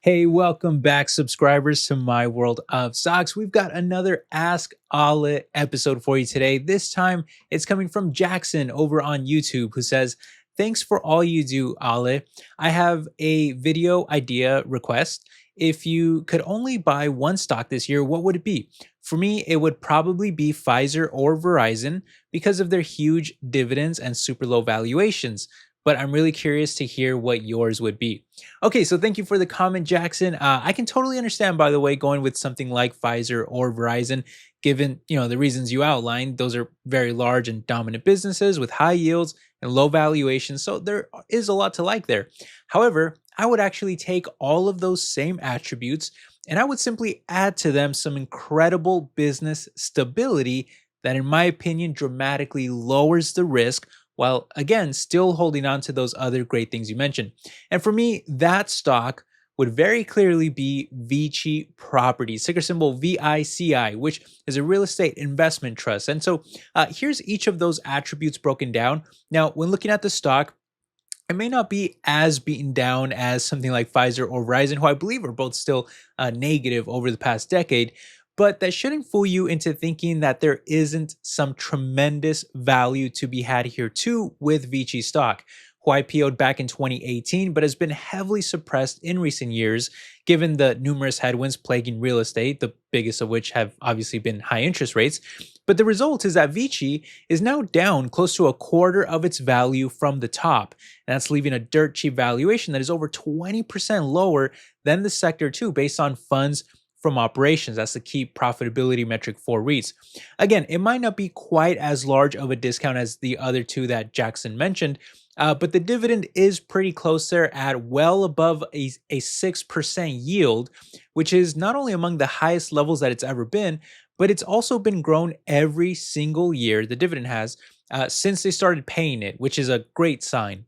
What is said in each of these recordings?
Hey, welcome back, subscribers, to my world of stocks. We've got another Ask Ale episode for you today. This time it's coming from Jackson over on YouTube, who says, "Thanks for all you do, Ale. I have a video idea request. If you could only buy one stock this year, what would it be? For me, it would probably be Pfizer or Verizon because of their huge dividends and super low valuations. But I'm really curious to hear what yours would be." Okay, so thank you for the comment, Jackson. I can totally understand, by the way, going with something like Pfizer or Verizon, given the reasons you outlined. Those are very large and dominant businesses with high yields and low valuations, so there is a lot to like there. However, I would actually take all of those same attributes and I would simply add to them some incredible business stability that, in my opinion, dramatically lowers the risk while again still holding on to those other great things you mentioned. And for me, that stock would very clearly be Vici Properties, ticker symbol VICI, which is a real estate investment trust. And so here's each of those attributes broken down. Now, when looking at the stock, it may not be as beaten down as something like Pfizer or Verizon, who I believe are both still negative over the past decade. But that shouldn't fool you into thinking that there isn't some tremendous value to be had here too with Vici stock, who IPO'd back in 2018, but has been heavily suppressed in recent years, given the numerous headwinds plaguing real estate, the biggest of which have obviously been high interest rates. But the result is that Vici is now down close to a quarter of its value from the top. And that's leaving a dirt cheap valuation that is over 20% lower than the sector too, based on funds from operations. That's the key profitability metric for REITs. Again, it might not be quite as large of a discount as the other two that Jackson mentioned, but the dividend is pretty close there at well above a 6% yield, which is not only among the highest levels that it's ever been, but it's also been grown every single year, the dividend has, since they started paying it, which is a great sign.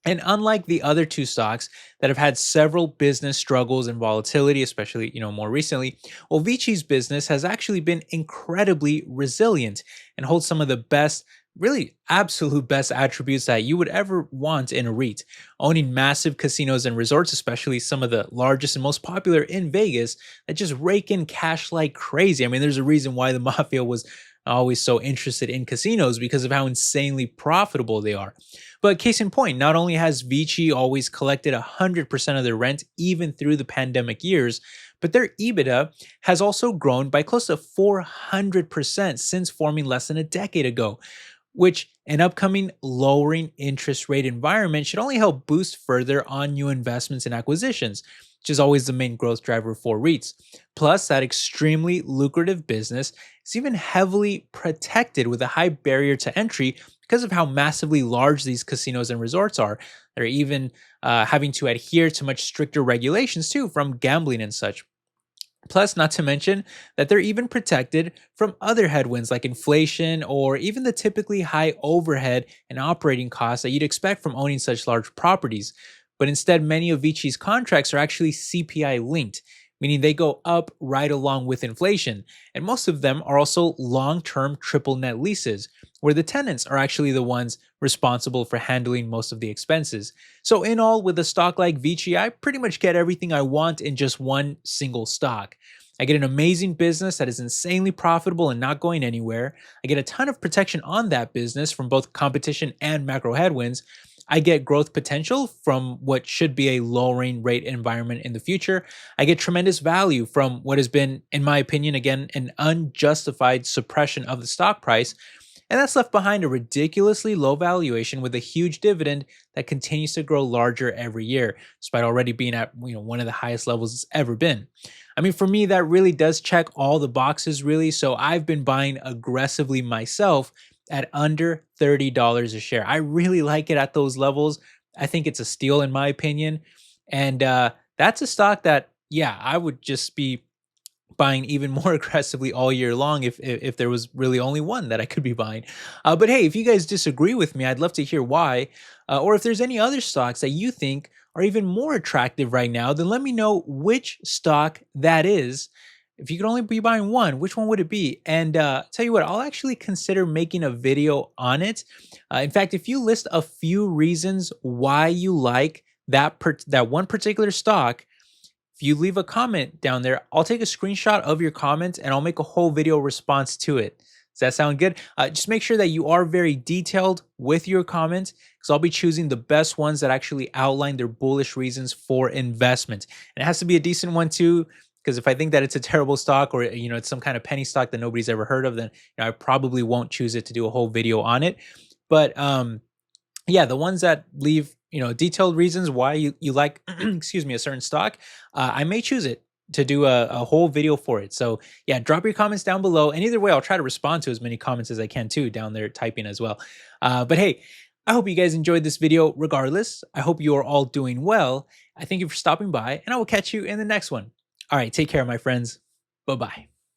And unlike the other two stocks that have had several business struggles and volatility, especially more recently, well, Vici's business has actually been incredibly resilient and holds some of the best, really absolute best attributes that you would ever want in a REIT. Owning massive casinos and resorts, especially some of the largest and most popular in Vegas, that just rake in cash like crazy. I mean, there's a reason why the mafia was always so interested in casinos, because of how insanely profitable they are. But case in point, not only has Vici always collected 100% of their rent even through the pandemic years, but their EBITDA has also grown by close to 400% since forming less than a decade ago, which an upcoming lowering interest rate environment should only help boost further on new investments and acquisitions, which is always the main growth driver for REITs. Plus, that extremely lucrative business is even heavily protected with a high barrier to entry because of how massively large these casinos and resorts are. They're even having to adhere to much stricter regulations too from gambling and such. Plus, not to mention that they're even protected from other headwinds like inflation or even the typically high overhead and operating costs that you'd expect from owning such large properties. But instead, many of Vici's contracts are actually CPI linked, meaning they go up right along with inflation. And most of them are also long term triple net leases, where the tenants are actually the ones responsible for handling most of the expenses. So, in all, with a stock like Vici, I pretty much get everything I want in just one single stock. I get an amazing business that is insanely profitable and not going anywhere. I get a ton of protection on that business from both competition and macro headwinds. I get growth potential from what should be a lowering rate environment in the future. I get tremendous value from what has been, in my opinion, again, an unjustified suppression of the stock price. And that's left behind a ridiculously low valuation with a huge dividend that continues to grow larger every year, despite already being at one of the highest levels it's ever been. I mean, for me, that really does check all the boxes, really. So I've been buying aggressively myself at under $30 a share. I really like it at those levels. I think it's a steal, in my opinion. And that's a stock that, yeah, I would just be buying even more aggressively all year long if there was really only one that I could be buying. But hey, if you guys disagree with me, I'd love to hear why. Or if there's any other stocks that you think are even more attractive right now, then let me know which stock that is. If you could only be buying one, which one would it be? And tell you what, I'll actually consider making a video on it. In fact, if you list a few reasons why you like that one particular stock, if you leave a comment down there, I'll take a screenshot of your comment and I'll make a whole video response to it. Does that sound good? Just make sure that you are very detailed with your comments, because I'll be choosing the best ones that actually outline their bullish reasons for investment. And it has to be a decent one too, because if I think that it's a terrible stock, or it's some kind of penny stock that nobody's ever heard of, then I probably won't choose it to do a whole video on it. But yeah, the ones that leave detailed reasons why you like excuse me, a certain stock, I may choose it to do a whole video for it. So yeah, drop your comments down below, and either way I'll try to respond to as many comments as I can too down there typing as well. But hey, I hope you guys enjoyed this video regardless. I hope you are all doing well. I thank you for stopping by, and I will catch you in the next one. All right, take care, my friends. Bye bye.